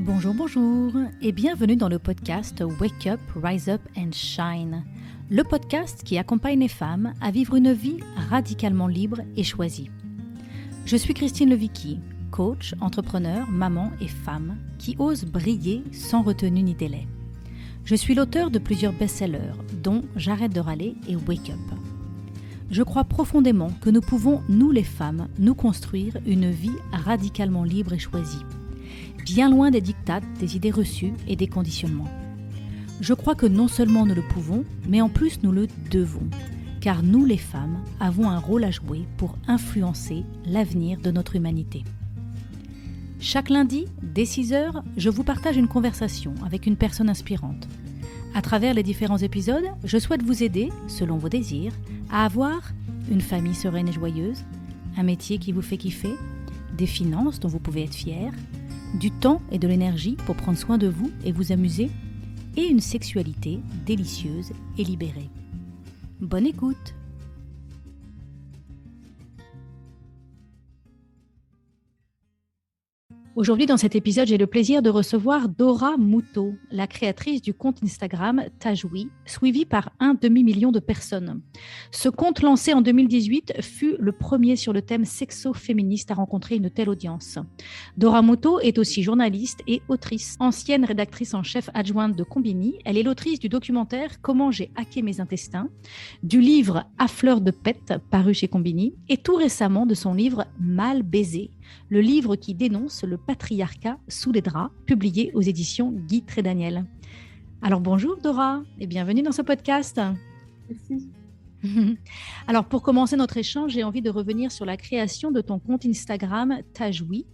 Bonjour, bonjour et bienvenue dans le podcast Wake Up, Rise Up and Shine, le podcast qui accompagne les femmes à vivre une vie radicalement libre et choisie. Je suis Christine Levicki, coach, entrepreneur, maman et femme qui ose briller sans retenue ni délai. Je suis l'auteur de plusieurs best-sellers dont J'arrête de râler et Wake Up. Je crois profondément que nous pouvons, nous les femmes, nous construire une vie radicalement libre et choisie, bien loin des diktats, des idées reçues et des conditionnements. Je crois que non seulement nous le pouvons, mais en plus nous le devons, car nous les femmes avons un rôle à jouer pour influencer l'avenir de notre humanité. Chaque lundi, dès 6h, je vous partage une conversation avec une personne inspirante. À travers les différents épisodes, je souhaite vous aider, selon vos désirs, à avoir une famille sereine et joyeuse, un métier qui vous fait kiffer, des finances dont vous pouvez être fiers, du temps et de l'énergie pour prendre soin de vous et vous amuser, et une sexualité délicieuse et libérée. Bonne écoute! Aujourd'hui, dans cet épisode, j'ai le plaisir de recevoir Dora Muto, la créatrice du compte Instagram Tajoui, suivi par 1,5 million de personnes. Ce compte lancé en 2018 fut le premier sur le thème sexo-féministe à rencontrer une telle audience. Dora Muto est aussi journaliste et autrice. Ancienne rédactrice en chef adjointe de Combini, elle est l'autrice du documentaire Comment j'ai hacké mes intestins, du livre À fleur de pète, paru chez Combini, et tout récemment de son livre Mal baisé, le livre qui dénonce le patriarcat sous les draps, publié aux éditions Guy Trédaniel. Alors bonjour Dora et bienvenue dans ce podcast. Merci. Alors pour commencer notre échange, j'ai envie de revenir sur la création de ton compte Instagram Tajoui,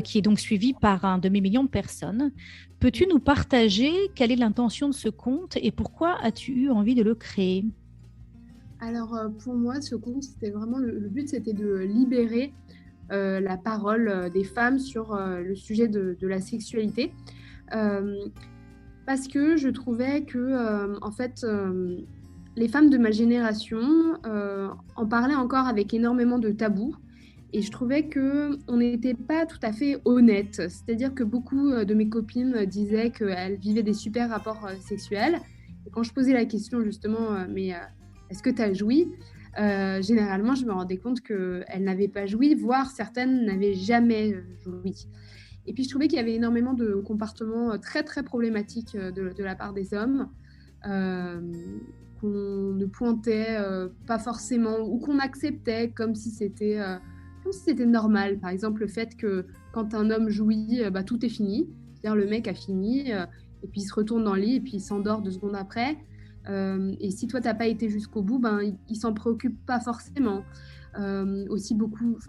qui est donc suivi par 1,5 million de personnes. Peux-tu nous partager quelle est l'intention de ce compte et pourquoi as-tu eu envie de le créer ? Alors pour moi, ce compte, c'était vraiment le but, c'était de libérer la parole des femmes sur le sujet de la sexualité, parce que je trouvais que en fait les femmes de ma génération en parlaient encore avec énormément de tabous, et je trouvais qu'on n'était pas tout à fait honnête. C'est-à-dire que beaucoup de mes copines disaient qu'elles vivaient des super rapports sexuels, et quand je posais la question justement mais est-ce que tu as joui, généralement, je me rendais compte qu'elles n'avaient pas joui, voire certaines n'avaient jamais joui. Et puis, je trouvais qu'il y avait énormément de comportements très, très problématiques de la part des hommes, qu'on ne pointait pas forcément, ou qu'on acceptait comme si c'était normal. Par exemple, le fait que quand un homme jouit, tout est fini. C'est-à-dire le mec a fini, et puis il se retourne dans le lit, et puis il s'endort 2 secondes après. Et si toi, tu n'as pas été jusqu'au bout, il s'en préoccupe pas forcément. Aussi beaucoup,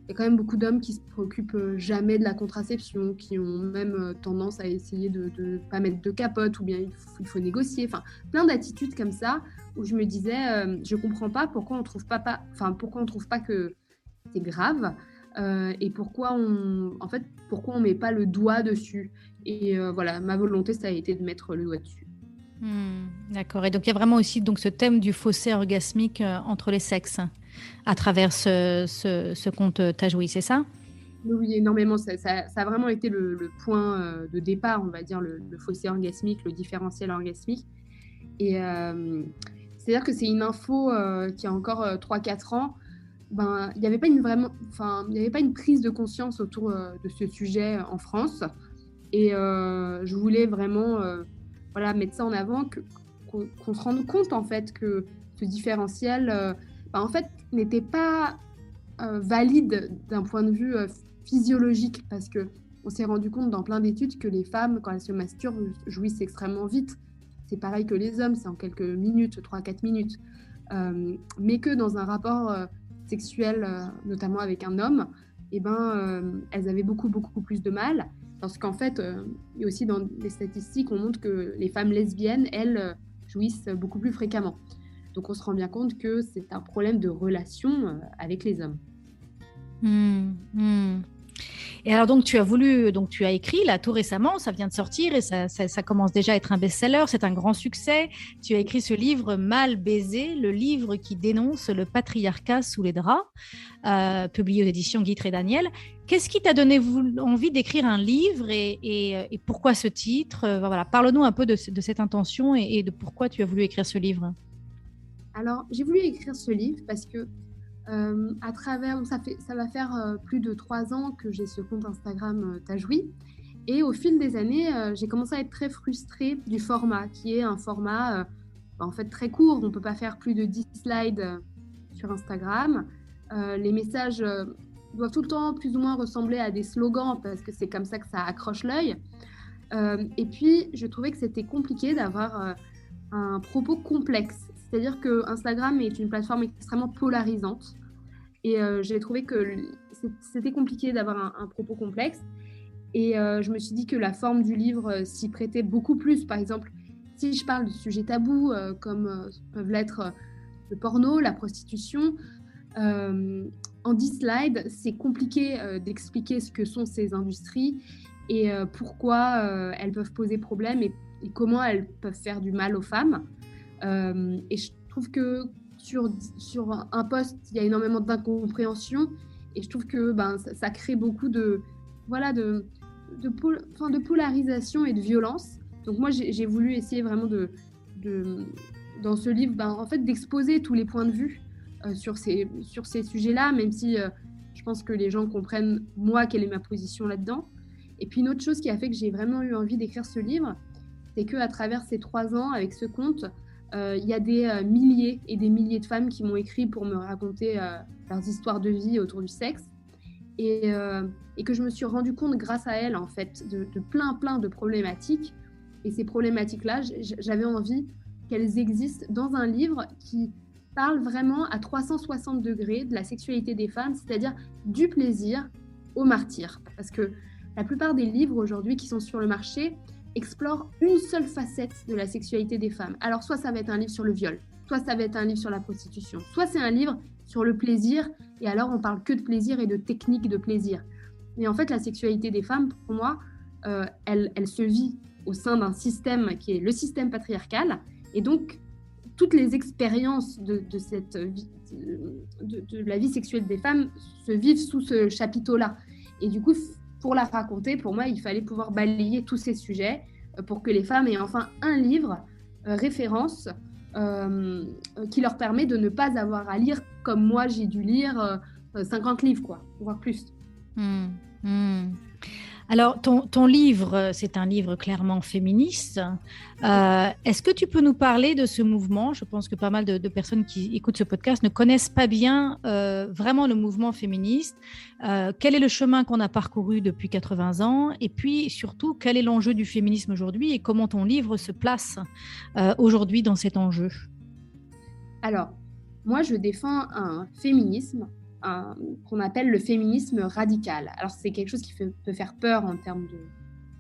il y a quand même beaucoup d'hommes qui se préoccupent jamais de la contraception, qui ont même tendance à essayer de ne pas mettre de capote, ou bien il faut négocier. Plein d'attitudes comme ça, où je me disais, je comprends pas pourquoi on trouve pas que c'est grave, et pourquoi on met pas le doigt dessus. Et voilà, ma volonté, ça a été de mettre le doigt dessus. D'accord. Et donc, il y a vraiment aussi donc, ce thème du fossé orgasmique entre les sexes à travers ce compte Tajoui, c'est ça ? Oui, énormément. Ça a vraiment été le point de départ, on va dire, le fossé orgasmique, le différentiel orgasmique. Et c'est-à-dire que c'est une info qui a encore 3-4 ans. Il n'y avait pas une prise de conscience autour de ce sujet en France. Et je voulais vraiment mettre ça en avant, qu'on se rende compte en fait que ce différentiel en fait n'était pas valide d'un point de vue physiologique, parce qu'on s'est rendu compte dans plein d'études que les femmes, quand elles se masturbent, jouissent extrêmement vite. C'est pareil que les hommes, c'est en quelques minutes, 3-4 minutes. Mais que dans un rapport sexuel, notamment avec un homme, elles avaient beaucoup, beaucoup plus de mal. Parce qu'en fait, et aussi dans les statistiques, on montre que les femmes lesbiennes, elles, jouissent beaucoup plus fréquemment. Donc on se rend bien compte que c'est un problème de relation avec les hommes. Et alors donc tu as écrit là tout récemment, ça vient de sortir et ça commence déjà à être un best-seller, c'est un grand succès. Tu as écrit ce livre Mal baisé, le livre qui dénonce le patriarcat sous les draps, publié aux éditions Guîtres et Daniel. Qu'est-ce qui t'a donné envie d'écrire un livre et pourquoi ce titre? Voilà, parle-nous un peu de cette intention et de pourquoi tu as voulu écrire ce livre. Alors, j'ai voulu écrire ce livre parce que à travers, ça va faire plus de 3 ans que j'ai ce compte Instagram Tajoui. Et au fil des années, j'ai commencé à être très frustrée du format, qui est un format en fait très court. On ne peut pas faire plus de 10 slides sur Instagram. Les messages doivent tout le temps plus ou moins ressembler à des slogans parce que c'est comme ça que ça accroche l'œil. Et puis, je trouvais que c'était compliqué d'avoir un propos complexe. C'est-à-dire que Instagram est une plateforme extrêmement polarisante. Et j'ai trouvé que c'était compliqué d'avoir un propos complexe. Et je me suis dit que la forme du livre s'y prêtait beaucoup plus. Par exemple, si je parle de sujets tabous comme peuvent l'être le porno, la prostitution, en 10 slides, c'est compliqué d'expliquer ce que sont ces industries et pourquoi elles peuvent poser problème et comment elles peuvent faire du mal aux femmes. Et je trouve que sur un post, il y a énormément d'incompréhension et je trouve que ça crée beaucoup de polarisation et de violence. Donc moi, j'ai voulu essayer vraiment dans ce livre, en fait, d'exposer tous les points de vue sur ces sujets-là, même si je pense que les gens comprennent, moi, quelle est ma position là-dedans. Et puis une autre chose qui a fait que j'ai vraiment eu envie d'écrire ce livre, c'est qu'à travers ces 3 ans, avec ce compte, il y a des milliers et des milliers de femmes qui m'ont écrit pour me raconter leurs histoires de vie autour du sexe. Et que je me suis rendu compte grâce à elles, en fait, de plein de problématiques. Et ces problématiques-là, j'avais envie qu'elles existent dans un livre qui parle vraiment à 360 degrés de la sexualité des femmes, c'est-à-dire du plaisir au martyre. Parce que la plupart des livres aujourd'hui qui sont sur le marché explorent une seule facette de la sexualité des femmes. Alors soit ça va être un livre sur le viol, soit ça va être un livre sur la prostitution, soit c'est un livre sur le plaisir, et alors on parle que de plaisir et de techniques de plaisir. Mais en fait, la sexualité des femmes, pour moi, elle se vit au sein d'un système qui est le système patriarcal, et donc toutes les expériences de la vie sexuelle des femmes se vivent sous ce chapiteau-là. Et du coup, pour la raconter, pour moi, il fallait pouvoir balayer tous ces sujets pour que les femmes aient enfin un livre référence qui leur permet de ne pas avoir à lire comme moi j'ai dû lire 50 livres, quoi, voire plus. Alors, ton livre, c'est un livre clairement féministe. Est-ce que tu peux nous parler de ce mouvement? Je pense que pas mal de personnes qui écoutent ce podcast ne connaissent pas bien vraiment le mouvement féministe. Quel est le chemin qu'on a parcouru depuis 80 ans? Et puis, surtout, quel est l'enjeu du féminisme aujourd'hui et comment ton livre se place aujourd'hui dans cet enjeu? Alors, moi, je défends un féminisme qu'on appelle le féminisme radical. Alors, c'est quelque chose qui peut faire peur en termes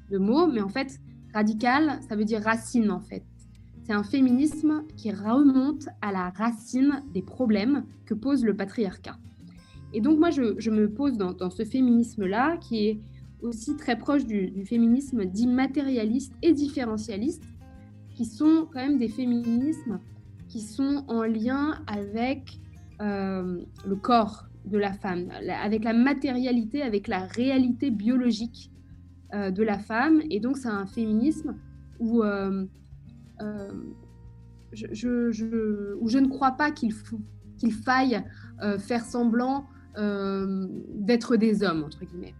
de mots, mais en fait, radical, ça veut dire racine, en fait. C'est un féminisme qui remonte à la racine des problèmes que pose le patriarcat. Et donc, moi, je me pose dans ce féminisme-là, qui est aussi très proche du féminisme dit matérialiste et différentialiste, qui sont quand même des féminismes qui sont en lien avec le corps de la femme, avec la matérialité, avec la réalité biologique de la femme. Et donc, c'est un féminisme où je ne crois pas qu'il faille faire semblant d'être des hommes, entre guillemets.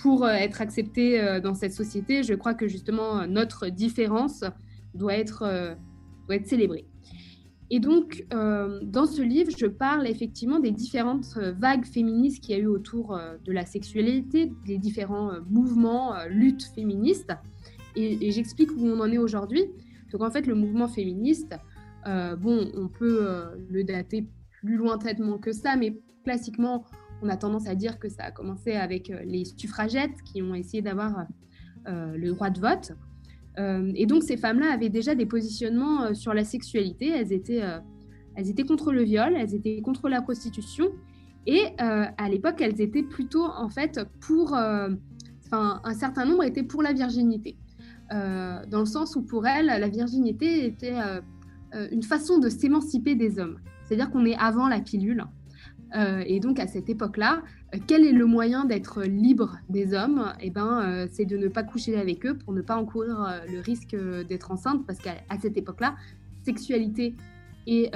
Pour être accepté dans cette société, je crois que justement notre différence doit être célébrée. Et donc, dans ce livre, je parle effectivement des différentes vagues féministes qu'il y a eu autour de la sexualité, des différents mouvements, luttes féministes, et j'explique où on en est aujourd'hui. Donc, en fait, le mouvement féministe, on peut le dater plus lointainement que ça, mais classiquement, on a tendance à dire que ça a commencé avec les suffragettes qui ont essayé d'avoir le droit de vote. Et donc, ces femmes-là avaient déjà des positionnements sur la sexualité. Elles étaient contre le viol, elles étaient contre la prostitution. Et à l'époque, elles étaient plutôt, en fait, un certain nombre étaient pour la virginité. Dans le sens où pour elles, la virginité était une façon de s'émanciper des hommes. C'est-à-dire qu'on est avant la pilule. Et donc, à cette époque-là, quel est le moyen d'être libre des hommes? C'est de ne pas coucher avec eux pour ne pas encourir le risque d'être enceinte, parce qu'à cette époque-là, sexualité et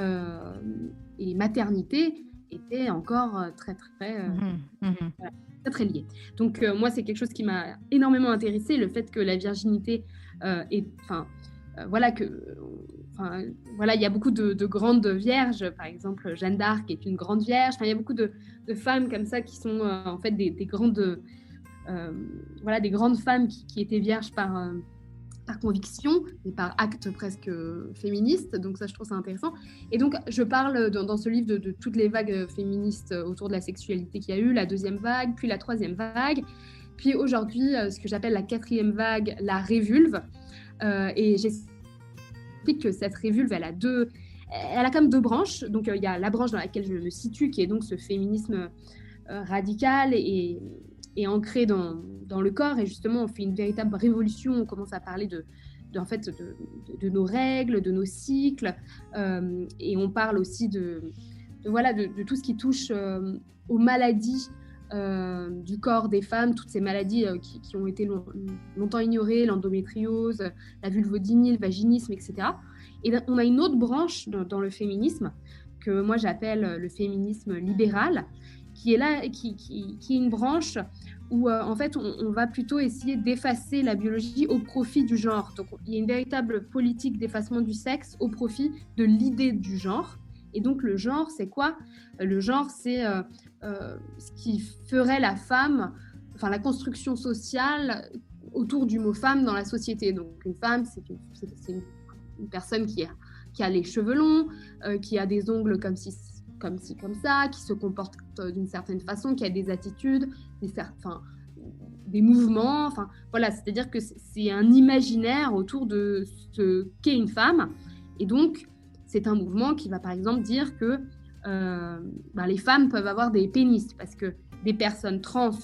maternité étaient encore très, très liées. Donc, moi, c'est quelque chose qui m'a énormément intéressée, le fait que la virginité il y a beaucoup de grandes vierges, par exemple Jeanne d'Arc est une grande vierge. Il y a beaucoup de femmes comme ça qui sont en fait des grandes femmes qui étaient vierges par conviction et par acte presque féministe. Donc ça, je trouve ça intéressant. Et donc, je parle dans ce livre de toutes les vagues féministes autour de la sexualité qu'il y a eu, la deuxième vague, puis la troisième vague, puis aujourd'hui, ce que j'appelle la quatrième vague, la révulve. Et j'explique que cette révulve, elle a comme deux branches. Donc, il y a la branche dans laquelle je me situe, qui est donc ce féminisme radical et ancré dans le corps. Et justement, on fait une véritable révolution. On commence à parler de nos règles, de nos cycles. Et on parle aussi de tout ce qui touche aux maladies du corps des femmes, toutes ces maladies qui ont été longtemps ignorées, l'endométriose, la vulvodynie, le vaginisme, etc. Et on a une autre branche dans le féminisme que moi j'appelle le féminisme libéral, qui est là, qui est une branche où en fait on va plutôt essayer d'effacer la biologie au profit du genre. Donc il y a une véritable politique d'effacement du sexe au profit de l'idée du genre. Et donc le genre, c'est quoi? Le genre, c'est ce qui ferait la femme, la construction sociale autour du mot femme dans la société. Donc une femme, c'est une personne qui a les cheveux longs, qui a des ongles comme ça, qui se comporte d'une certaine façon, qui a des attitudes, des mouvements. C'est-à-dire que c'est un imaginaire autour de ce qu'est une femme. Et donc, c'est un mouvement qui va par exemple dire que les femmes peuvent avoir des pénis, parce que des personnes trans,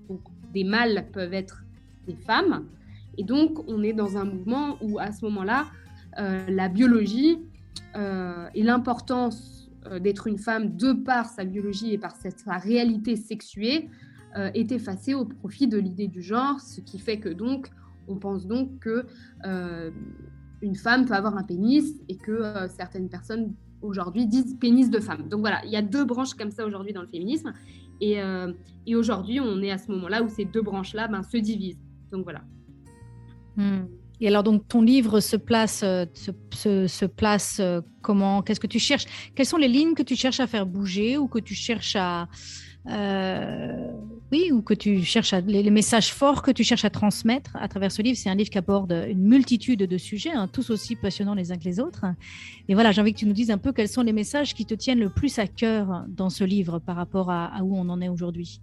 donc des mâles, peuvent être des femmes. Et donc, on est dans un mouvement où, à ce moment-là, la biologie et l'importance d'être une femme de par sa biologie et par sa réalité sexuée est effacée au profit de l'idée du genre, ce qui fait que donc, on pense donc que une femme peut avoir un pénis et que certaines personnes aujourd'hui disent pénis de femme. Donc voilà, il y a deux branches comme ça aujourd'hui dans le féminisme. Et aujourd'hui, on est à ce moment-là où ces deux branches-là se divisent. Donc voilà. Et alors, donc, ton livre se place comment? Qu'est-ce que tu cherches? Quelles sont les lignes que tu cherches à faire bouger ou que tu cherches les messages forts que tu cherches à transmettre à travers ce livre? C'est un livre qui aborde une multitude de sujets, tous aussi passionnants les uns que les autres. Et voilà, j'ai envie que tu nous dises un peu quels sont les messages qui te tiennent le plus à cœur dans ce livre par rapport à où on en est aujourd'hui.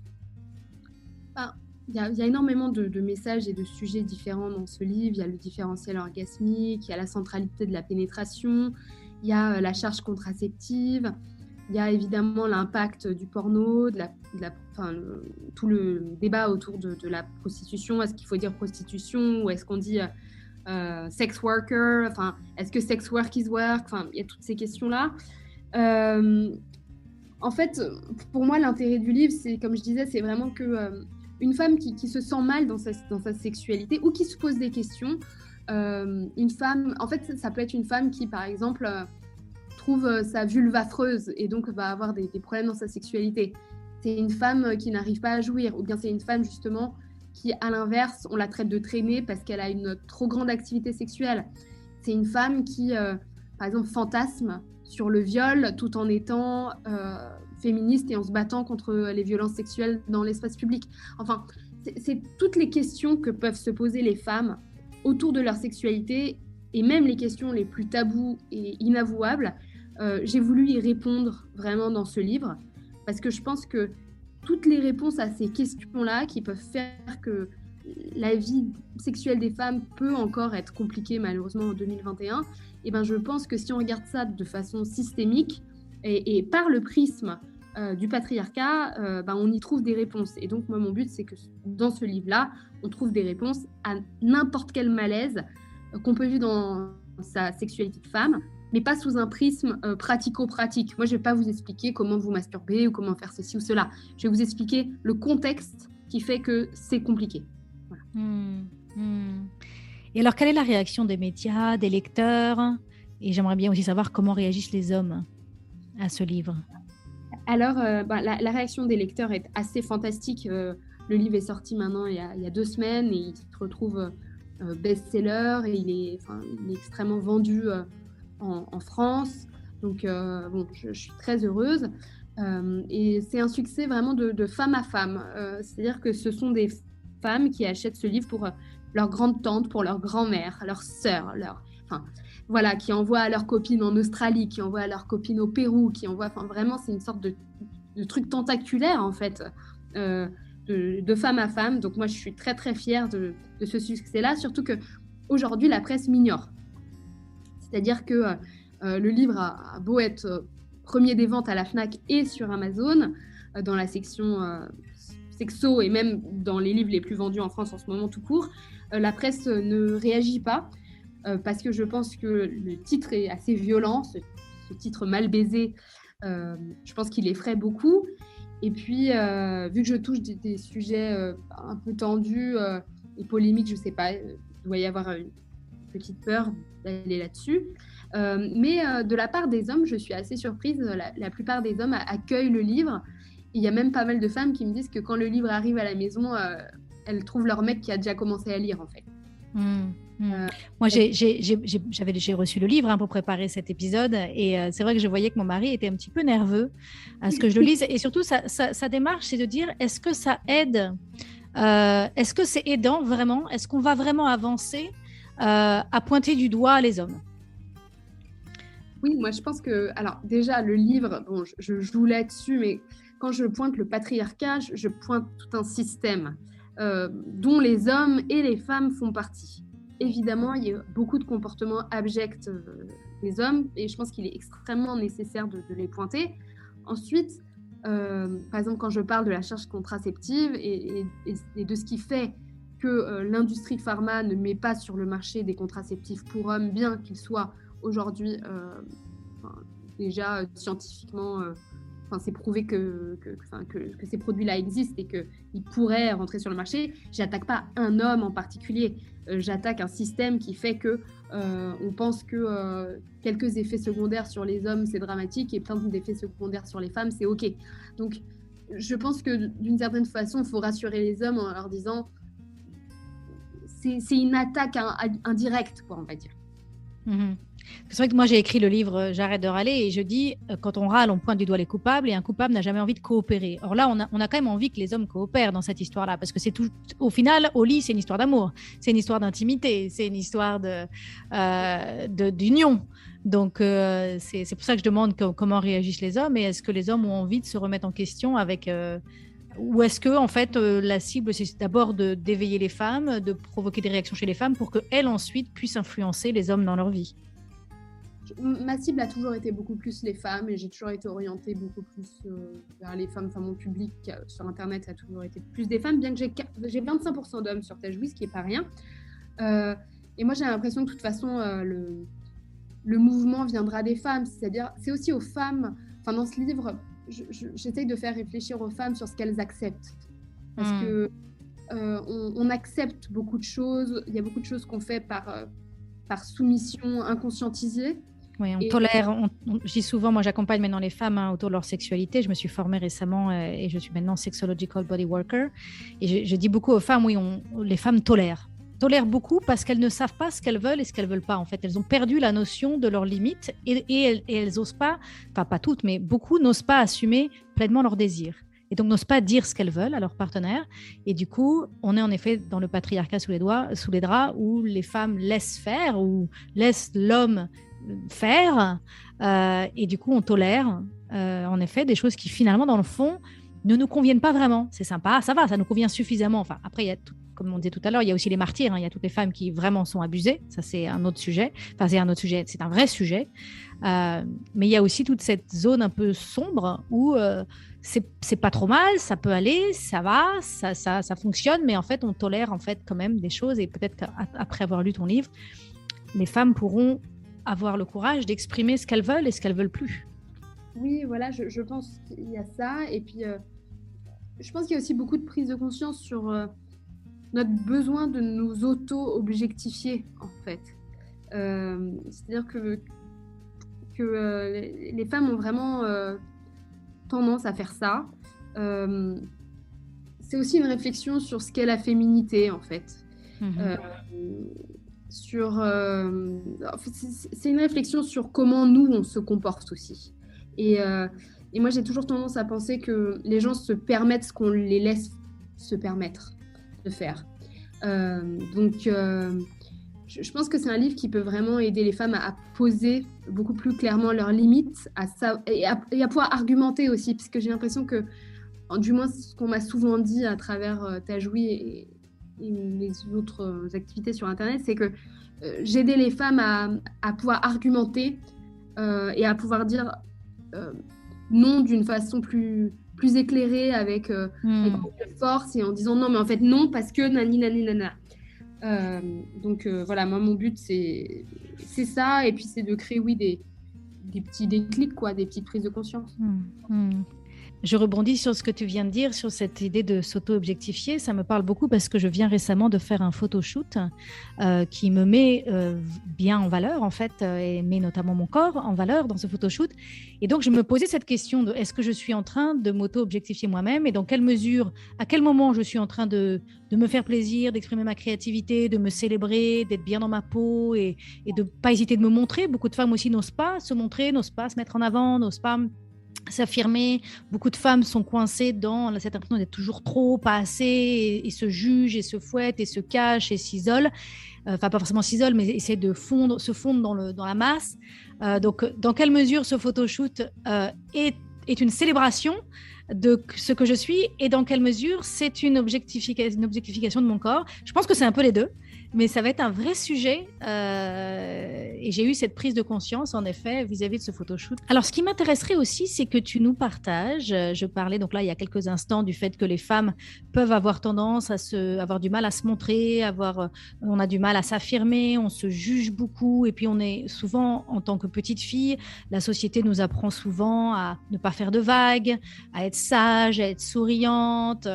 Il y a énormément de messages et de sujets différents dans ce livre. Il y a le différentiel orgasmique, il y a la centralité de la pénétration, il y a la charge contraceptive, il y a évidemment l'impact du porno, tout le débat autour de la prostitution. Est-ce qu'il faut dire prostitution ou est-ce qu'on dit sex worker? Est-ce que sex work is work? Il y a toutes ces questions-là. En fait, pour moi, l'intérêt du livre, c'est, comme je disais, c'est vraiment que une femme qui se sent mal dans sa sexualité ou qui se pose des questions, une femme, en fait, ça peut être une femme qui, par exemple, trouve sa vulve affreuse et donc va avoir des problèmes dans sa sexualité. C'est une femme qui n'arrive pas à jouir, ou bien c'est une femme, justement, qui, à l'inverse, on la traite de traînée parce qu'elle a une trop grande activité sexuelle. C'est une femme qui, par exemple, fantasme sur le viol tout en étant féministe et en se battant contre les violences sexuelles dans l'espace public. C'est toutes les questions que peuvent se poser les femmes autour de leur sexualité et même les questions les plus tabous et inavouables. J'ai voulu y répondre vraiment dans ce livre parce que je pense que toutes les réponses à ces questions-là qui peuvent faire que la vie sexuelle des femmes peut encore être compliquée malheureusement en 2021, je pense que si on regarde ça de façon systémique et par le prisme du patriarcat, on y trouve des réponses. Et donc, moi, mon but, c'est que dans ce livre-là, on trouve des réponses à n'importe quel malaise qu'on peut vivre dans sa sexualité de femme, mais pas sous un prisme pratico-pratique. Moi, je ne vais pas vous expliquer comment vous masturber ou comment faire ceci ou cela. Je vais vous expliquer le contexte qui fait que c'est compliqué. Voilà. Et alors, quelle est la réaction des médias, des lecteurs? Et j'aimerais bien aussi savoir comment réagissent les hommes à ce livre. Alors, la réaction des lecteurs est assez fantastique. Le livre est sorti maintenant il y a 2 semaines et il se retrouve best-seller et il est extrêmement vendu en France. Donc, je suis très heureuse. Et c'est un succès vraiment de femme à femme. C'est-à-dire que ce sont des femmes qui achètent ce livre pour leur grande tante, pour leur grand-mère, leur sœur, voilà, qui envoient à leurs copines en Australie, qui envoient à leurs copines au Pérou, qui envoient, vraiment, c'est une sorte de truc tentaculaire, en fait, de femme à femme. Donc, moi, je suis très, très fière de ce succès-là, surtout qu'aujourd'hui, la presse m'ignore. C'est-à-dire que le livre a beau être premier des ventes à la FNAC et sur Amazon, dans la section sexo et même dans les livres les plus vendus en France en ce moment tout court, la presse ne réagit pas. Parce que je pense que le titre est assez violent, ce titre mal baisé, je pense qu'il effraie beaucoup. Et puis, vu que je touche des sujets un peu tendus et polémiques, je ne sais pas, il doit y avoir une petite peur d'aller là-dessus. Mais de la part des hommes, je suis assez surprise, la plupart des hommes accueillent le livre. Il y a même pas mal de femmes qui me disent que quand le livre arrive à la maison, elles trouvent leur mec qui a déjà commencé à lire, en fait. Moi, j'ai reçu le livre pour préparer cet épisode et c'est vrai que je voyais que mon mari était un petit peu nerveux à ce que je le lise et surtout sa démarche, c'est de dire est-ce que ça aide, est-ce que c'est aidant vraiment, est-ce qu'on va vraiment avancer à pointer du doigt les hommes? Oui, moi je pense que, alors déjà le livre, je joue là-dessus, mais quand je pointe le patriarcat, je pointe tout un système dont les hommes et les femmes font partie. Évidemment, il y a beaucoup de comportements abjects des hommes et je pense qu'il est extrêmement nécessaire de les pointer. Ensuite, par exemple, quand je parle de la charge contraceptive et de ce qui fait que l'industrie pharma ne met pas sur le marché des contraceptifs pour hommes, bien qu'ils soient aujourd'hui déjà scientifiquement... c'est prouvé que ces produits-là existent et qu'ils pourraient rentrer sur le marché. J'attaque pas un homme en particulier. J'attaque un système qui fait qu'on pense que quelques effets secondaires sur les hommes, c'est dramatique et plein d'effets secondaires sur les femmes, c'est OK. Donc, je pense que d'une certaine façon, il faut rassurer les hommes en leur disant c'est une attaque indirecte, quoi, on va dire. C'est vrai que moi j'ai écrit le livre J'arrête de râler et je dis quand on râle on pointe du doigt les coupables et un coupable n'a jamais envie de coopérer. Or là on a quand même envie que les hommes coopèrent dans cette histoire-là parce que c'est tout, au final au lit c'est une histoire d'amour, c'est une histoire d'intimité, c'est une histoire d'union. Donc c'est pour ça que je demande comment réagissent les hommes et est-ce que les hommes ont envie de se remettre en question avec ou est-ce que en fait la cible c'est d'abord d'éveiller les femmes, de provoquer des réactions chez les femmes pour qu'elles ensuite puissent influencer les hommes dans leur vie? Ma cible a toujours été beaucoup plus les femmes et j'ai toujours été orientée beaucoup plus vers les femmes. Enfin, mon public sur Internet a toujours été plus des femmes, bien que j'ai 25% d'hommes sur TacheWiz, ce qui n'est pas rien. Et moi, j'ai l'impression que de toute façon, le mouvement viendra des femmes. C'est-à-dire, c'est aussi aux femmes... Enfin, dans ce livre, j'essaye de faire réfléchir aux femmes sur ce qu'elles acceptent. Parce que on accepte beaucoup de choses. Il y a beaucoup de choses qu'on fait par soumission inconscientisée. Oui, on tolère. Je dis souvent, moi j'accompagne maintenant les femmes autour de leur sexualité. Je me suis formée récemment et je suis maintenant sexological body worker. Et je dis beaucoup aux femmes, oui, les femmes tolèrent beaucoup parce qu'elles ne savent pas ce qu'elles veulent et ce qu'elles veulent pas. En fait, elles ont perdu la notion de leurs limites et elles osent pas, enfin pas toutes, mais beaucoup n'osent pas assumer pleinement leurs désirs. Et donc n'osent pas dire ce qu'elles veulent à leur partenaire. Et du coup, on est en effet dans le patriarcat sous les draps, où les femmes laissent faire ou laissent l'homme faire. Et du coup, on tolère en effet des choses qui finalement, dans le fond, ne nous conviennent pas vraiment. C'est sympa, ça va, ça nous convient suffisamment. Enfin, après, il y a comme on disait tout à l'heure, il y a aussi les martyrs, hein. Il y a toutes les femmes qui vraiment sont abusées. Ça, c'est un autre sujet. Enfin, c'est un vrai sujet. Mais il y a aussi toute cette zone un peu sombre où c'est pas trop mal, ça peut aller, ça va, ça fonctionne, mais en fait, on tolère en fait quand même des choses. Et peut-être qu'après avoir lu ton livre, les femmes pourront avoir le courage d'exprimer ce qu'elles veulent et ce qu'elles veulent plus. Oui, voilà, je pense qu'il y a ça. Et puis, je pense qu'il y a aussi beaucoup de prise de conscience sur notre besoin de nous auto-objectifier, en fait. C'est-à-dire que les femmes ont vraiment tendance à faire ça. C'est aussi une réflexion sur ce qu'est la féminité, en fait. C'est une réflexion sur comment nous, on se comporte aussi. Et moi, j'ai toujours tendance à penser que les gens se permettent ce qu'on les laisse se permettre de faire. Je pense que c'est un livre qui peut vraiment aider les femmes à poser beaucoup plus clairement leurs limites et à pouvoir argumenter aussi, parce que j'ai l'impression que, du moins ce qu'on m'a souvent dit à travers Tajoui et les autres activités sur Internet, c'est que j'aidais les femmes à pouvoir argumenter et à pouvoir dire non d'une façon plus éclairée, avec force, et en disant non, mais en fait non, parce que nani nani nana. Voilà, moi mon but c'est ça, et puis c'est de créer des petits déclics, quoi, des petites prises de conscience. Je rebondis sur ce que tu viens de dire, sur cette idée de s'auto-objectifier. Ça me parle beaucoup parce que je viens récemment de faire un photoshoot qui me met bien en valeur, en fait, et met notamment mon corps en valeur dans ce photoshoot. Et donc, je me posais cette question de est-ce que je suis en train de m'auto-objectifier moi-même, et dans quelle mesure, à quel moment je suis en train de me faire plaisir, d'exprimer ma créativité, de me célébrer, d'être bien dans ma peau et de ne pas hésiter de me montrer. Beaucoup de femmes aussi n'osent pas se montrer, n'osent pas se mettre en avant, n'osent pas s'affirmer. Beaucoup de femmes sont coincées dans cette impression d'être toujours trop, pas assez, et se jugent et se fouettent et se cachent et s'isolent. Enfin, pas forcément s'isolent, mais essaient de se fondre dans la masse. Donc, dans quelle mesure ce photoshoot est une célébration de ce que je suis, et dans quelle mesure c'est une objectification de mon corps? Je pense que c'est un peu les deux, mais ça va être un vrai sujet et j'ai eu cette prise de conscience en effet vis-à-vis de ce photoshoot. Alors, ce qui m'intéresserait aussi, c'est que tu nous partages, je parlais donc là il y a quelques instants du fait que les femmes peuvent avoir tendance à avoir du mal à se montrer, on a du mal à s'affirmer, on se juge beaucoup, et puis on est souvent, en tant que petite fille, la société nous apprend souvent à ne pas faire de vagues, à être sage, à être souriante.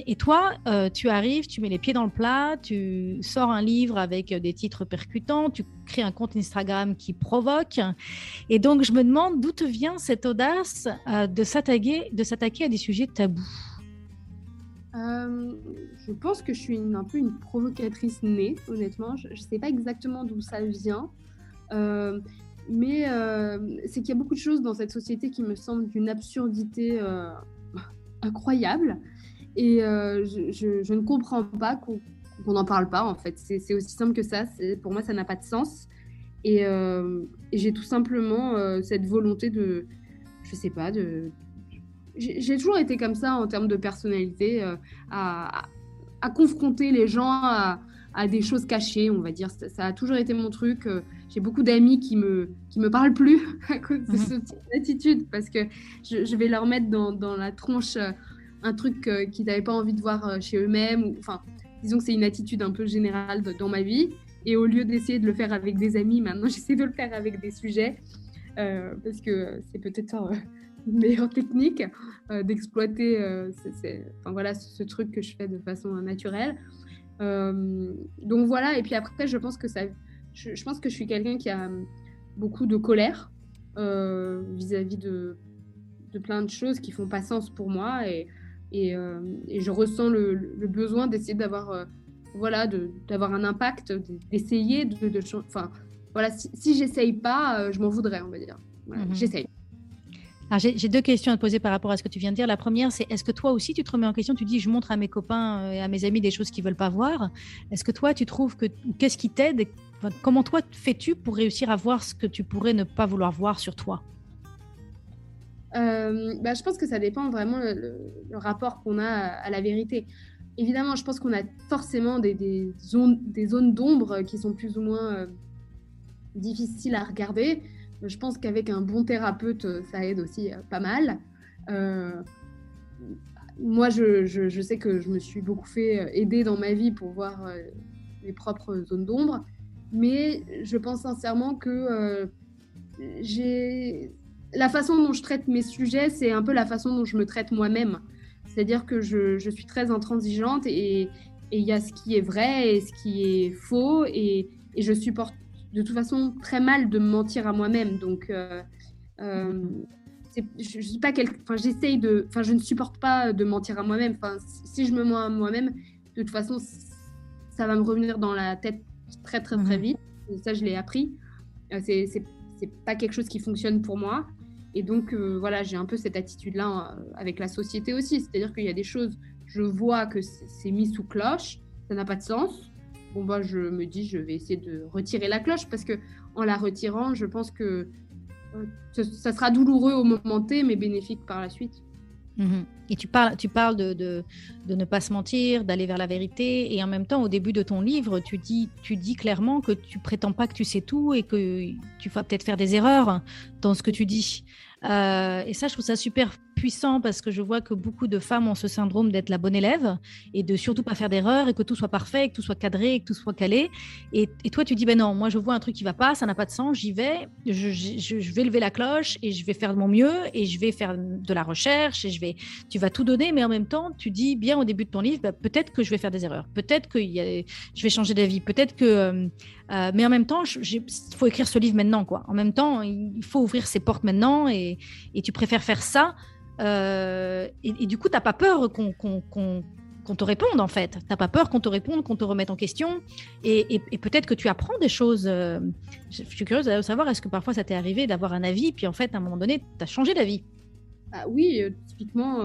Et toi, tu arrives, tu mets les pieds dans le plat, tu sors un livre avec des titres percutants, tu crées un compte Instagram qui provoque. Et donc, je me demande d'où te vient cette audace de s'attaquer à des sujets tabous. Je pense que je suis un peu une provocatrice née, honnêtement. Je ne sais pas exactement d'où ça vient. Mais c'est qu'il y a beaucoup de choses dans cette société qui me semblent d'une absurdité incroyable, et je ne comprends pas qu'on n'en parle pas, en fait. C'est aussi simple que ça. Pour moi, ça n'a pas de sens, et j'ai tout simplement cette volonté de, je sais pas, j'ai toujours été comme ça en termes de personnalité, à confronter les gens à des choses cachées, on va dire. Ça a toujours été mon truc. J'ai beaucoup d'amis qui me parlent plus à cause de cette attitude, parce que je vais leur mettre dans la tronche un truc qu'ils n'avaient pas envie de voir chez eux-mêmes. Enfin, disons que c'est une attitude un peu générale dans ma vie. Et au lieu d'essayer de le faire avec des amis, maintenant j'essaie de le faire avec des sujets, parce que c'est peut-être une meilleure technique d'exploiter ce truc que je fais de façon naturelle. Donc voilà, et puis après je pense que je suis quelqu'un qui a beaucoup de colère vis-à-vis de plein de choses qui font pas sens pour moi, et je ressens le besoin d'essayer d'avoir d'avoir un impact, d'essayer enfin voilà, si j'essaye pas, je m'en voudrais, on va dire. Voilà, j'essaye. Alors, j'ai deux questions à te poser par rapport à ce que tu viens de dire. La première, c'est est-ce que toi aussi, tu te remets en question? Tu dis, je montre à mes copains et à mes amis des choses qu'ils ne veulent pas voir. Est-ce que toi, tu trouves qu'est-ce qui t'aide? Comment toi fais-tu pour réussir à voir ce que tu pourrais ne pas vouloir voir sur toi? Je pense que ça dépend vraiment le rapport qu'on a à la vérité. évidemment, je pense qu'on a forcément des zones d'ombre qui sont plus ou moins difficiles à regarder. Je pense qu'avec un bon thérapeute, ça aide aussi pas mal. Moi, je sais que je me suis beaucoup fait aider dans ma vie pour voir mes propres zones d'ombre, mais je pense sincèrement que la façon dont je traite mes sujets, c'est un peu la façon dont je me traite moi-même. C'est-à-dire que je suis très intransigeante et il y a ce qui est vrai et ce qui est faux et je supporte de toute façon très mal de me mentir à moi-même. Donc, je suis pas je ne supporte pas de mentir à moi-même. Enfin, si je me mens à moi-même, de toute façon, ça va me revenir dans la tête très très très vite. Et ça, je l'ai appris. C'est pas quelque chose qui fonctionne pour moi. Et donc, voilà, j'ai un peu cette attitude-là avec la société aussi. C'est-à-dire qu'il y a des choses, je vois que c'est mis sous cloche, ça n'a pas de sens. Bon, bah, je me dis, je vais essayer de retirer la cloche parce que en la retirant, je pense que ça sera douloureux au moment T, mais bénéfique par la suite. Et tu parles de ne pas se mentir, d'aller vers la vérité, et en même temps, au début de ton livre, tu dis clairement que tu prétends pas que tu sais tout et que tu vas peut-être faire des erreurs dans ce que tu dis. Et ça, je trouve ça super puissant parce que je vois que beaucoup de femmes ont ce syndrome d'être la bonne élève et de surtout pas faire d'erreurs et que tout soit parfait, que tout soit cadré, que tout soit calé. Et toi, tu dis, ben non, moi, je vois un truc qui va pas, ça n'a pas de sens, j'y vais, je vais lever la cloche et je vais faire de mon mieux et je vais faire de la recherche et tu vas tout donner, mais en même temps, tu dis bien au début de ton livre, bah, peut-être que je vais faire des erreurs, peut-être que je vais changer d'avis, peut-être que... mais en même temps, il faut écrire ce livre maintenant, quoi. En même temps, il faut ouvrir ses portes maintenant et tu préfères faire ça. Et du coup, tu n'as pas peur qu'on te réponde, en fait. Tu n'as pas peur qu'on te réponde, qu'on te remette en question. Et peut-être que tu apprends des choses. Je suis curieuse de savoir, est-ce que parfois ça t'est arrivé d'avoir un avis, puis en fait, à un moment donné, tu as changé d'avis? Ah oui, typiquement,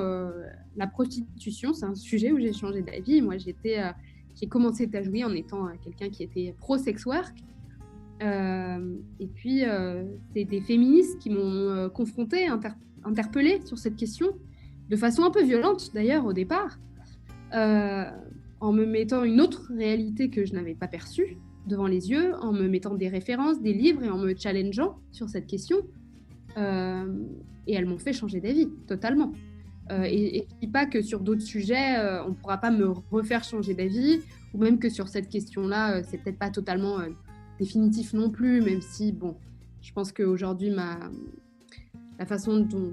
la prostitution, c'est un sujet où j'ai changé d'avis. Moi, j'ai commencé à jouer en étant quelqu'un qui était pro-sex work. Et puis, c'est des féministes qui m'ont confrontée, interpellée sur cette question, de façon un peu violente d'ailleurs au départ, en me mettant une autre réalité que je n'avais pas perçue devant les yeux, en me mettant des références, des livres et en me challengeant sur cette question. Et elles m'ont fait changer d'avis, totalement. Et je ne dis pas que sur d'autres sujets, on ne pourra pas me refaire changer d'avis, ou même que sur cette question-là, c'est peut-être pas totalement définitif non plus, même si, bon, je pense qu'aujourd'hui, la façon dont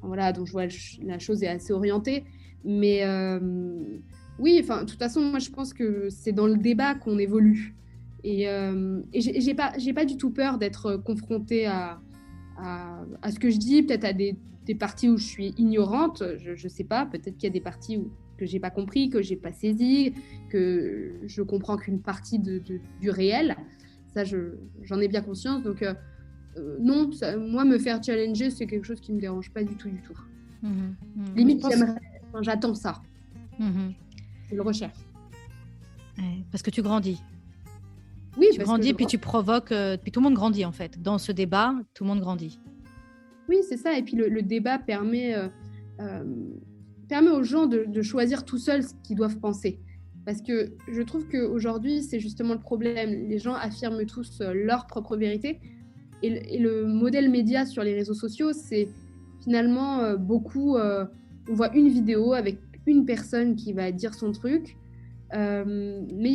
je vois la chose est assez orientée. Mais oui, enfin, de toute façon, moi, je pense que c'est dans le débat qu'on évolue. Et j'ai pas du tout peur d'être confrontée à ce que je dis, peut-être à des parties où je suis ignorante, je sais pas, peut-être qu'il y a des parties que j'ai pas compris, que j'ai pas saisi, que je comprends qu'une partie du réel. Ça, j'en ai bien conscience. Donc, non, moi, me faire challenger, c'est quelque chose qui me dérange pas du tout, du tout. Limite, j'attends ça. Je le recherche. Ouais, parce que tu grandis. Oui, tu grandis, puis tu provoques, puis tout le monde grandit en fait. Dans ce débat, tout le monde grandit. Oui, c'est ça. Et puis le débat permet aux gens de choisir tout seuls ce qu'ils doivent penser. Parce que je trouve qu'aujourd'hui, c'est justement le problème. Les gens affirment tous leur propre vérité. Et le modèle média sur les réseaux sociaux, c'est finalement beaucoup... on voit une vidéo avec une personne qui va dire son truc. Mais il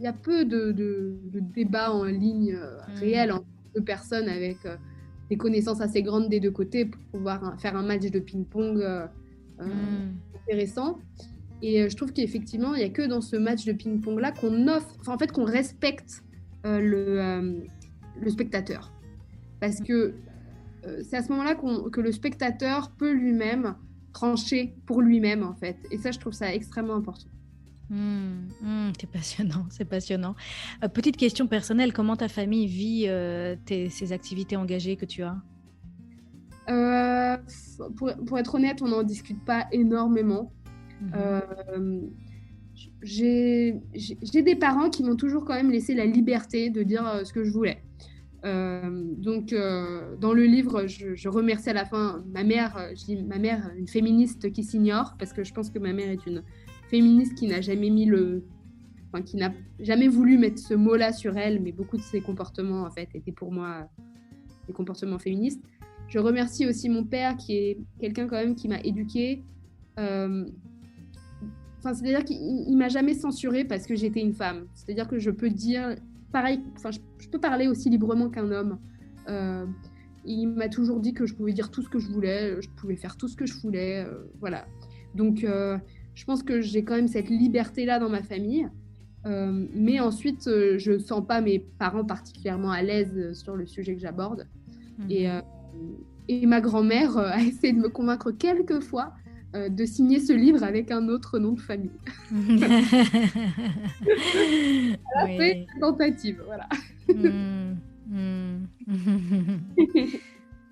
y a peu de débats en ligne réels entre deux personnes avec des connaissances assez grandes des deux côtés pour pouvoir faire un match de ping-pong intéressant. Et je trouve qu'effectivement, il n'y a que dans ce match de ping-pong-là qu'on respecte le spectateur. Parce que c'est à ce moment-là que le spectateur peut lui-même trancher pour lui-même, en fait. Et ça, je trouve ça extrêmement important. C'est passionnant, c'est passionnant. Petite question personnelle, comment ta famille vit ces activités engagées que tu as? Pour être honnête, on n'en discute pas énormément. J'ai des parents qui m'ont toujours quand même laissé la liberté de dire ce que je voulais. Donc, dans le livre, je remercie à la fin ma mère, je dis ma mère, une féministe qui s'ignore, parce que je pense que ma mère est une féministe qui n'a jamais qui n'a jamais voulu mettre ce mot-là sur elle, mais beaucoup de ses comportements, en fait, étaient pour moi des comportements féministes. Je remercie aussi mon père, qui est quelqu'un quand même qui m'a éduquée. C'est-à-dire qu'il m'a jamais censurée parce que j'étais une femme. C'est-à-dire que je peux dire pareil, je peux parler aussi librement qu'un homme. Il m'a toujours dit que je pouvais dire tout ce que je voulais, je pouvais faire tout ce que je voulais, voilà. Donc, je pense que j'ai quand même cette liberté-là dans ma famille. Mais ensuite, je ne sens pas mes parents particulièrement à l'aise sur le sujet que j'aborde. Et ma grand-mère a essayé de me convaincre quelques fois de signer ce livre avec un autre nom de famille. Elle a fait une tentative, voilà.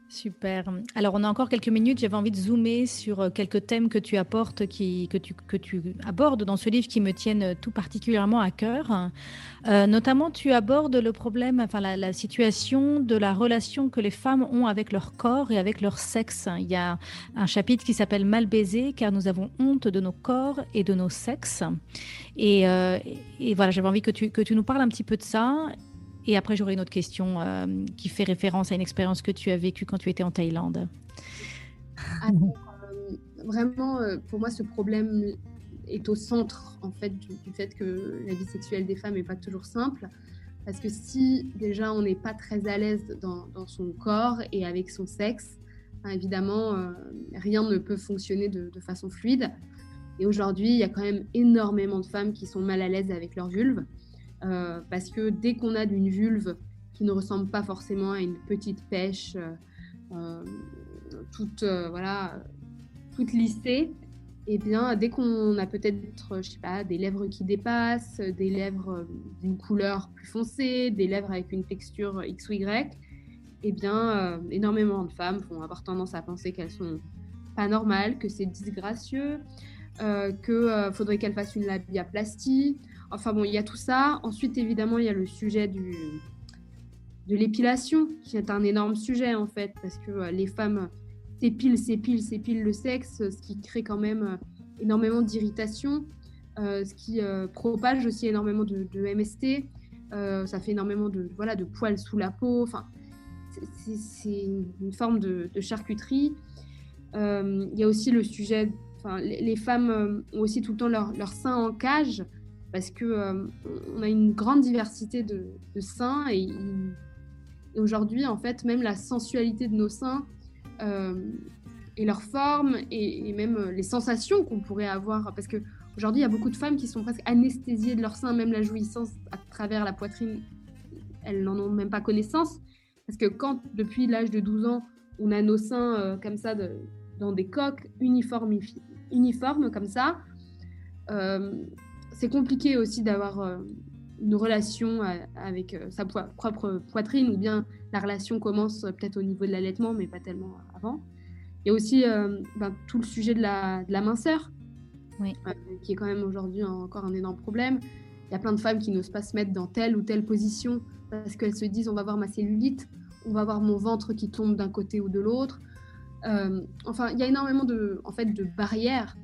Super. Alors, on a encore quelques minutes. J'avais envie de zoomer sur quelques thèmes que tu apportes, que tu abordes dans ce livre qui me tiennent tout particulièrement à cœur. Notamment, tu abordes le problème, enfin la situation de la relation que les femmes ont avec leur corps et avec leur sexe. Il y a un chapitre qui s'appelle Mal baiser, car nous avons honte de nos corps et de nos sexes. Et voilà, j'avais envie que tu nous parles un petit peu de ça. Et après, j'aurai une autre question qui fait référence à une expérience que tu as vécue quand tu étais en Thaïlande. Alors, vraiment, pour moi, ce problème est au centre en fait, du fait que la vie sexuelle des femmes n'est pas toujours simple. Parce que si déjà on n'est pas très à l'aise dans son corps et avec son sexe, évidemment, rien ne peut fonctionner de façon fluide. Et aujourd'hui, il y a quand même énormément de femmes qui sont mal à l'aise avec leur vulve. Parce que dès qu'on a d'une vulve qui ne ressemble pas forcément à une petite pêche toute lissée, et bien dès qu'on a peut-être, je sais pas, des lèvres qui dépassent, des lèvres d'une couleur plus foncée, des lèvres avec une texture X ou Y, et bien énormément de femmes vont avoir tendance à penser qu'elles sont pas normales, que c'est disgracieux, que faudrait qu'elles fassent une labiaplastie. Enfin bon, il y a tout ça. Ensuite, évidemment, il y a le sujet de l'épilation, qui est un énorme sujet, en fait, parce que les femmes s'épilent le sexe, ce qui crée quand même énormément d'irritation, ce qui propage aussi énormément de MST. Ça fait énormément de poils sous la peau. Enfin, c'est une forme de charcuterie. Il y a aussi le sujet... les femmes ont aussi tout le temps leur sein en cage, parce que on a une grande diversité de seins et aujourd'hui, en fait, même la sensualité de nos seins et leur forme et même les sensations qu'on pourrait avoir, parce qu'aujourd'hui, il y a beaucoup de femmes qui sont presque anesthésiées de leur sein, même la jouissance à travers la poitrine, elles n'en ont même pas connaissance, parce que quand, depuis l'âge de 12 ans, on a nos seins comme ça, dans des coques uniformes comme ça, c'est compliqué aussi d'avoir une relation avec sa propre poitrine, ou bien la relation commence peut-être au niveau de l'allaitement, mais pas tellement avant. Il y a aussi tout le sujet de la minceur, oui. Qui est quand même aujourd'hui encore un énorme problème. Il y a plein de femmes qui n'osent pas se mettre dans telle ou telle position parce qu'elles se disent on va voir ma cellulite, on va voir mon ventre qui tombe d'un côté ou de l'autre. Il y a énormément de barrières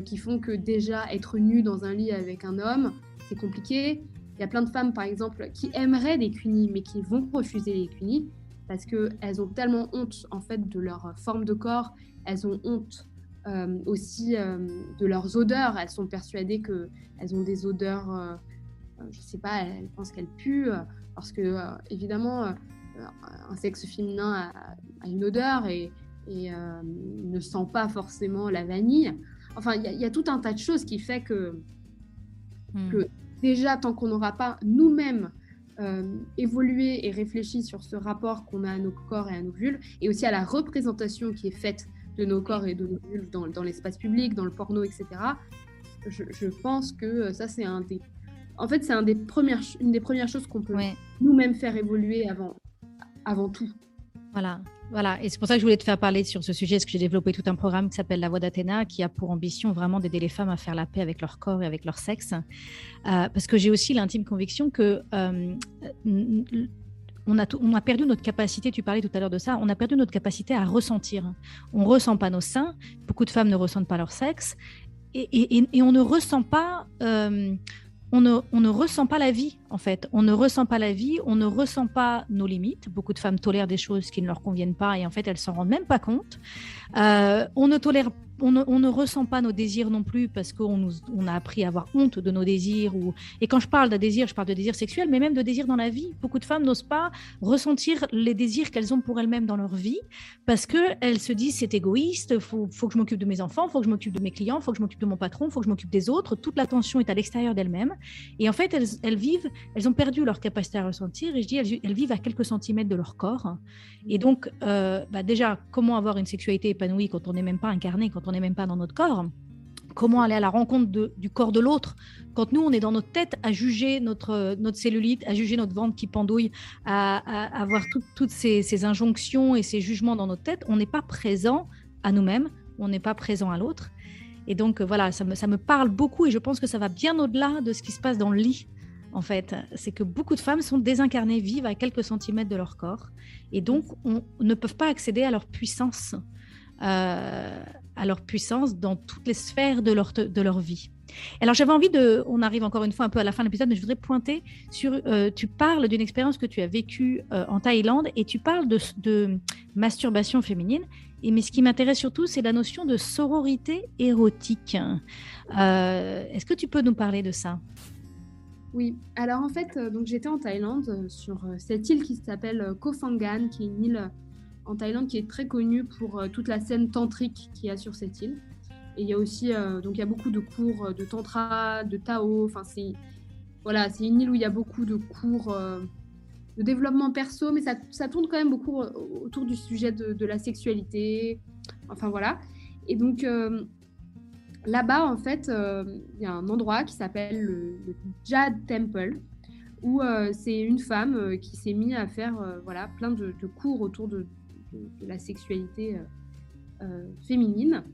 qui font que déjà être nue dans un lit avec un homme, c'est compliqué. Il y a plein de femmes, par exemple, qui aimeraient des cunis, mais qui vont refuser les cunis parce qu'elles ont tellement honte, en fait, de leur forme de corps. Elles ont honte aussi de leurs odeurs. Elles sont persuadées qu'elles ont des odeurs, je sais pas, elles pensent qu'elles puent, parce que, évidemment, un sexe féminin a une odeur et ne sent pas forcément la vanille. Enfin, il y a tout un tas de choses qui fait que déjà, tant qu'on n'aura pas nous-mêmes évolué et réfléchi sur ce rapport qu'on a à nos corps et à nos vulves, et aussi à la représentation qui est faite de nos corps et de nos vulves dans l'espace public, dans le porno, etc., je pense que ça, c'est une des premières choses qu'on peut nous-mêmes faire évoluer avant tout. Voilà. Et c'est pour ça que je voulais te faire parler sur ce sujet, parce que j'ai développé tout un programme qui s'appelle La Voix d'Athéna, qui a pour ambition vraiment d'aider les femmes à faire la paix avec leur corps et avec leur sexe. Parce que j'ai aussi l'intime conviction que on a perdu notre capacité, tu parlais tout à l'heure de ça, on a perdu notre capacité à ressentir. On ne ressent pas nos seins, beaucoup de femmes ne ressentent pas leur sexe, et on ne ressent pas... on ne ressent pas la vie, en fait. On ne ressent pas la vie, on ne ressent pas nos limites. Beaucoup de femmes tolèrent des choses qui ne leur conviennent pas et en fait, elles ne s'en rendent même pas compte. On ne ressent pas nos désirs non plus parce qu'on a appris à avoir honte de nos désirs. Et quand je parle de désirs, je parle de désirs sexuels, mais même de désirs dans la vie. Beaucoup de femmes n'osent pas ressentir les désirs qu'elles ont pour elles-mêmes dans leur vie parce qu'elles se disent c'est égoïste, il faut que je m'occupe de mes enfants, il faut que je m'occupe de mes clients, il faut que je m'occupe de mon patron, il faut que je m'occupe des autres. Toute l'attention est à l'extérieur d'elles-mêmes. Et en fait, elles ont perdu leur capacité à ressentir. Et je dis, elles vivent à quelques centimètres de leur corps. Et donc, déjà, comment avoir une sexualité épanouie quand on n'est même pas incarné, quand on n'est même pas dans notre corps? Comment aller à la rencontre du corps de l'autre quand nous, on est dans notre tête à juger notre cellulite, à juger notre ventre qui pendouille, à avoir toutes ces injonctions et ces jugements dans notre tête? On n'est pas présent à nous-mêmes, on n'est pas présent à l'autre. Et donc, voilà, ça me parle beaucoup et je pense que ça va bien au-delà de ce qui se passe dans le lit, en fait. C'est que beaucoup de femmes sont désincarnées, vivent à quelques centimètres de leur corps et donc ne peuvent pas accéder à leur puissance, dans toutes les sphères de leur vie. Alors, j'avais envie on arrive encore une fois un peu à la fin de l'épisode, mais je voudrais pointer sur, tu parles d'une expérience que tu as vécue en Thaïlande et tu parles de masturbation féminine. Mais ce qui m'intéresse surtout, c'est la notion de sororité érotique. Est-ce que tu peux nous parler de ça? Oui, alors en fait, donc j'étais en Thaïlande sur cette île qui s'appelle Koh Phangan, qui est une île en Thaïlande qui est très connue pour toute la scène tantrique qu'il y a sur cette île. Et il y a aussi, donc il y a beaucoup de cours de tantra, de Tao. Enfin, c'est une île où il y a beaucoup de cours de développement perso, mais ça tourne quand même beaucoup autour du sujet de la sexualité. Enfin voilà. Et donc là-bas, en fait, il y a un endroit qui s'appelle le Jade Temple, où c'est une femme qui s'est mise à faire plein de cours autour de la sexualité féminine.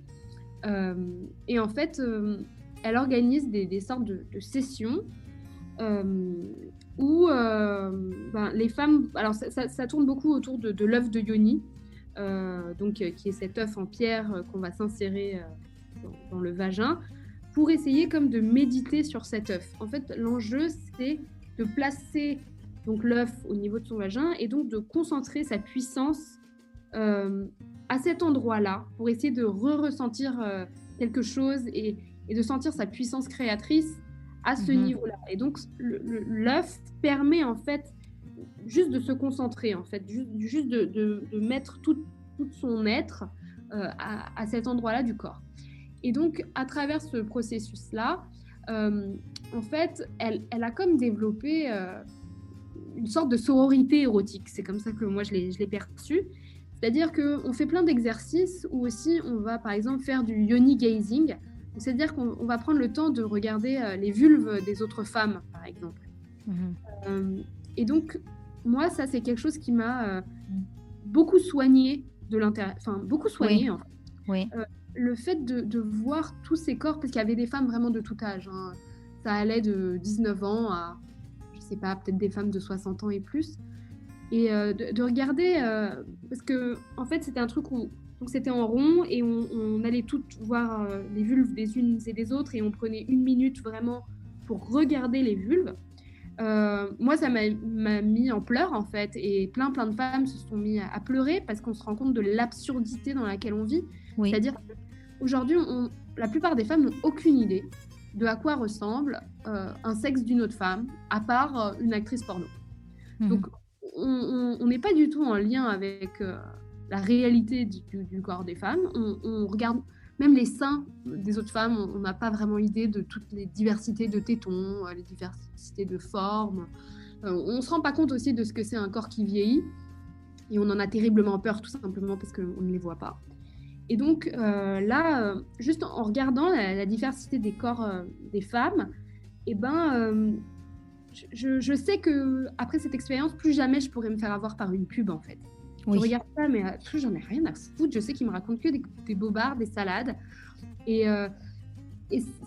Et en fait, elle organise des sortes de sessions où les femmes... Alors, ça tourne beaucoup autour de l'œuf de Yoni, qui est cet œuf en pierre qu'on va s'insérer dans le vagin, pour essayer comme de méditer sur cet œuf. En fait, l'enjeu, c'est de placer donc l'œuf au niveau de son vagin et donc de concentrer sa puissance à cet endroit-là pour essayer de ressentir quelque chose et de sentir sa puissance créatrice à ce niveau-là. Et donc, l'œuf permet en fait juste de se concentrer, en fait, juste de mettre tout son être à cet endroit-là du corps. Et donc, à travers ce processus-là, en fait, elle a comme développé une sorte de sororité érotique. C'est comme ça que moi, je l'ai perçu. C'est-à-dire qu'on fait plein d'exercices où aussi on va, par exemple, faire du yoni gazing. C'est-à-dire qu'on va prendre le temps de regarder les vulves des autres femmes, par exemple. Et donc, moi, ça, c'est quelque chose qui m'a beaucoup soigné de l'intérieur. Enfin, beaucoup soigné, en fait. Oui. Le fait de voir tous ces corps, parce qu'il y avait des femmes vraiment de tout âge. Hein. Ça allait de 19 ans à, je sais pas, peut-être des femmes de 60 ans et plus. Et de regarder, parce que en fait, c'était un truc où donc c'était en rond et on allait toutes voir les vulves des unes et des autres et on prenait 1 minute vraiment pour regarder les vulves. Moi, ça m'a mis en pleurs, en fait, et plein de femmes se sont mis à pleurer parce qu'on se rend compte de l'absurdité dans laquelle on vit. Oui. C'est-à-dire qu'aujourd'hui, la plupart des femmes n'ont aucune idée de à quoi ressemble un sexe d'une autre femme, à part une actrice porno. Donc, on n'est pas du tout en lien avec la réalité du corps des femmes. On regarde même les seins des autres femmes, on n'a pas vraiment idée de toutes les diversités de tétons, les diversités de formes. On ne se rend pas compte aussi de ce que c'est un corps qui vieillit. Et on en a terriblement peur, tout simplement parce qu'on ne les voit pas. Et donc là, juste en regardant la diversité des corps des femmes, je sais qu'après cette expérience, plus jamais je pourrais me faire avoir par une pub, en fait. Oui. Je regarde ça, mais j'en ai rien à foutre. Je sais qu'ils me racontent que des bobards, des salades. Et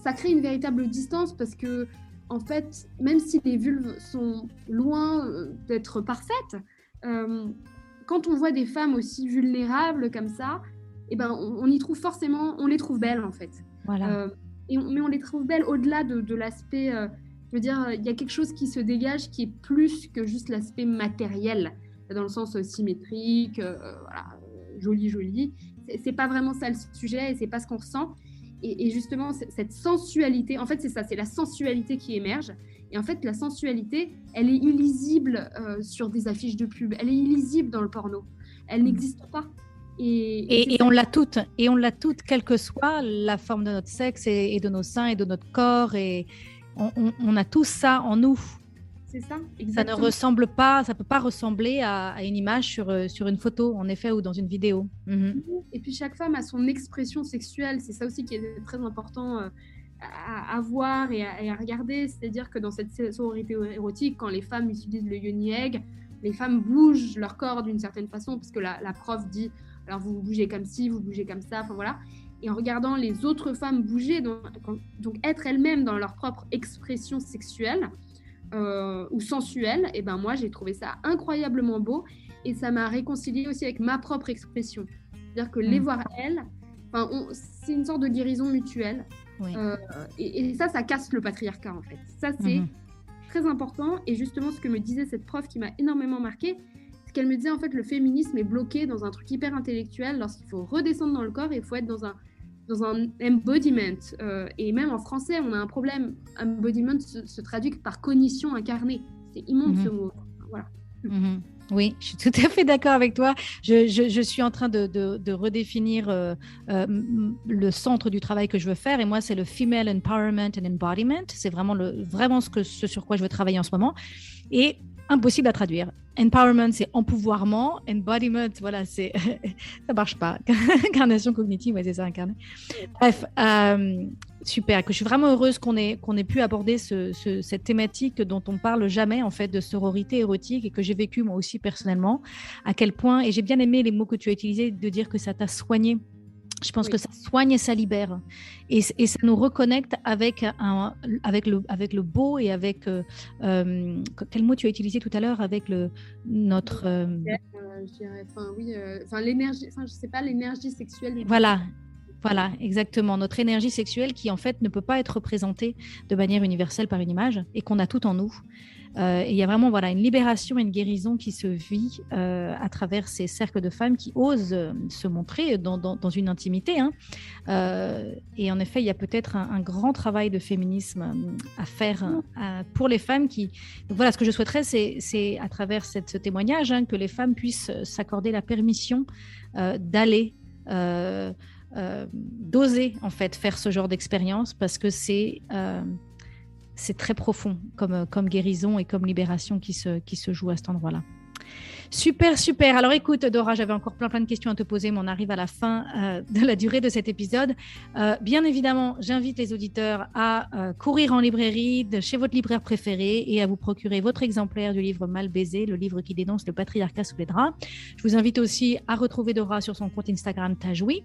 ça crée une véritable distance parce que, en fait, même si les vulves sont loin d'être parfaites, quand on voit des femmes aussi vulnérables comme ça, eh ben, on y trouve forcément, on les trouve belles en fait. Voilà. Mais on les trouve belles au-delà de l'aspect, je veux dire, il y a quelque chose qui se dégage qui est plus que juste l'aspect matériel, dans le sens symétrique, voilà, joli. C'est pas vraiment ça le sujet et c'est pas ce qu'on ressent. Et justement, cette sensualité, en fait, c'est ça, c'est la sensualité qui émerge. Et en fait, la sensualité, elle est illisible sur des affiches de pub, elle est illisible dans le porno. Elle n'existe pas. Et on l'a toutes, quelle que soit la forme de notre sexe et de nos seins et de notre corps. Et on a tout ça en nous. C'est ça, exactement. Ça ne ressemble pas, ça peut pas ressembler à une image sur une photo, en effet, ou dans une vidéo. Et puis chaque femme a son expression sexuelle, c'est ça aussi qui est très important à voir et à regarder. C'est-à-dire que dans cette sororité érotique, quand les femmes utilisent le yoni egg, les femmes bougent leur corps d'une certaine façon, parce que la prof dit, alors vous bougez comme ci, vous bougez comme ça, enfin voilà. Et en regardant les autres femmes bouger, donc être elles-mêmes dans leur propre expression sexuelle, ou sensuelle, et ben moi j'ai trouvé ça incroyablement beau et ça m'a réconciliée aussi avec ma propre expression. C'est-à-dire que les voir elles, c'est une sorte de guérison mutuelle. Oui. Et ça casse le patriarcat en fait. Ça c'est très important. Et justement ce que me disait cette prof qui m'a énormément marquée, c'est qu'elle me disait en fait le féminisme est bloqué dans un truc hyper intellectuel lorsqu'il faut redescendre dans le corps et il faut être dans un embodiment. Et même en français, on a un problème. Embodiment se traduit par cognition incarnée. C'est immonde ce mot. Voilà. Oui, je suis tout à fait d'accord avec toi. Je suis en train de redéfinir le centre du travail que je veux faire. Et moi, c'est le Female Empowerment and Embodiment. C'est vraiment ce sur quoi je veux travailler en ce moment. Et impossible à traduire. Empowerment, c'est empouvoirment. Embodiment, voilà, ça marche pas. Incarnation cognitive, ouais, c'est ça, incarner. Bref, super. Que je suis vraiment heureuse qu'on ait pu aborder cette thématique dont on parle jamais, en fait, de sororité érotique et que j'ai vécu moi aussi personnellement. À quel point, et j'ai bien aimé les mots que tu as utilisés, de dire que ça t'a soigné. Je pense que ça soigne et ça libère. Et ça nous reconnecte avec le beau et avec... quel mot tu as utilisé tout à l'heure? Avec notre... je dirais, l'énergie, je sais pas, l'énergie sexuelle. Voilà, exactement. Notre énergie sexuelle qui, en fait, ne peut pas être représentée de manière universelle par une image et qu'on a tout en nous. Et il y a vraiment une libération et une guérison qui se vit à travers ces cercles de femmes qui osent se montrer dans une intimité. Et en effet, il y a peut-être un grand travail de féminisme à faire pour les femmes qui... Donc voilà, ce que je souhaiterais, c'est à travers ce témoignage que les femmes puissent s'accorder la permission d'aller... d'oser en fait faire ce genre d'expérience parce que c'est très profond comme guérison et comme libération qui se joue à cet endroit-là. Super. Alors écoute Dora, j'avais encore plein de questions à te poser, mais on arrive à la fin de la durée de cet épisode. Bien évidemment, j'invite les auditeurs à courir en librairie chez votre libraire préféré et à vous procurer votre exemplaire du livre Mal baisé, le livre qui dénonce le patriarcat sous les draps. Je vous invite aussi à retrouver Dora sur son compte Instagram Tajoui.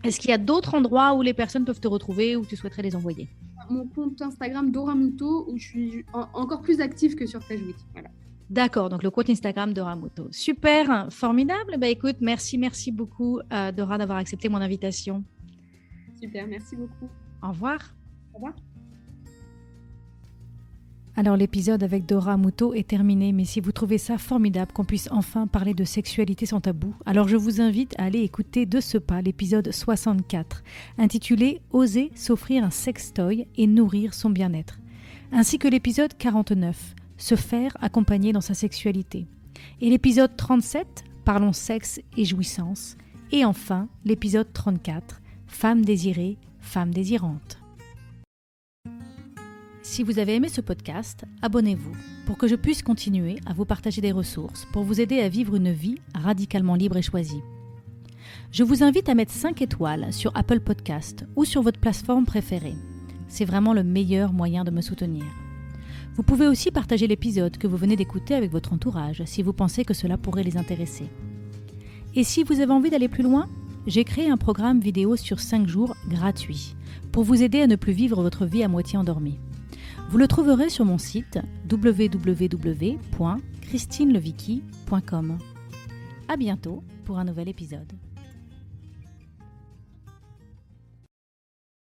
Est-ce qu'il y a d'autres endroits où les personnes peuvent te retrouver, où tu souhaiterais les envoyer? Mon compte Instagram Dora Muto, où je suis encore plus active que sur Tajoui. Voilà. D'accord, donc le compte Instagram Dora Muto. Super, formidable. Écoute, merci beaucoup Dora d'avoir accepté mon invitation. Super, merci beaucoup. Au revoir. Au revoir. Alors l'épisode avec Dora Muto est terminé, mais si vous trouvez ça formidable qu'on puisse enfin parler de sexualité sans tabou, alors je vous invite à aller écouter de ce pas l'épisode 64, intitulé « Oser s'offrir un sextoy et nourrir son bien-être », ainsi que l'épisode 49, « Se faire accompagner dans sa sexualité », et l'épisode 37, « Parlons sexe et jouissance », et enfin l'épisode 34, « Femme désirée, femme désirante ». Si vous avez aimé ce podcast, abonnez-vous pour que je puisse continuer à vous partager des ressources pour vous aider à vivre une vie radicalement libre et choisie. Je vous invite à mettre 5 étoiles sur Apple Podcast ou sur votre plateforme préférée. C'est vraiment le meilleur moyen de me soutenir. Vous pouvez aussi partager l'épisode que vous venez d'écouter avec votre entourage si vous pensez que cela pourrait les intéresser. Et si vous avez envie d'aller plus loin, j'ai créé un programme vidéo sur 5 jours gratuit pour vous aider à ne plus vivre votre vie à moitié endormie. Vous le trouverez sur mon site www.christineauger.com. christinelevicky.com. À bientôt pour un nouvel épisode.